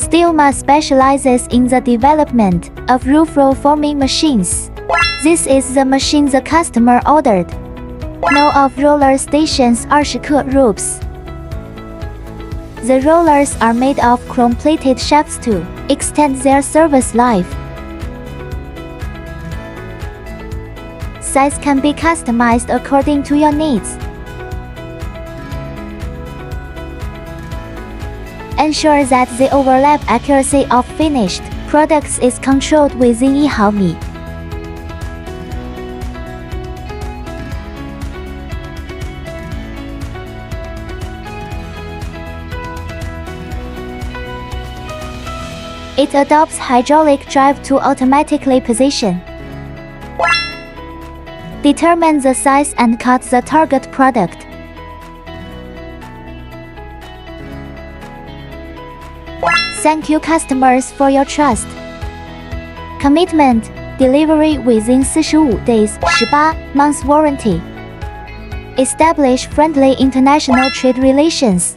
Steelmama specializes in the development of roof roll forming machines. This is the machine the customer ordered. No off-roller stations 20 克 roofs. The rollers are made of chrome-plated shafts to extend their service life. Size can be customized according to your needs. Ensure that the overlap accuracy of finished products is controlled within 1毫米. It adopts hydraulic drive to automatically position, determine the size and cut the target product. Thank you customers for your trust. Commitment, delivery within 45 days, 18 months warranty. Establish friendly international trade relations.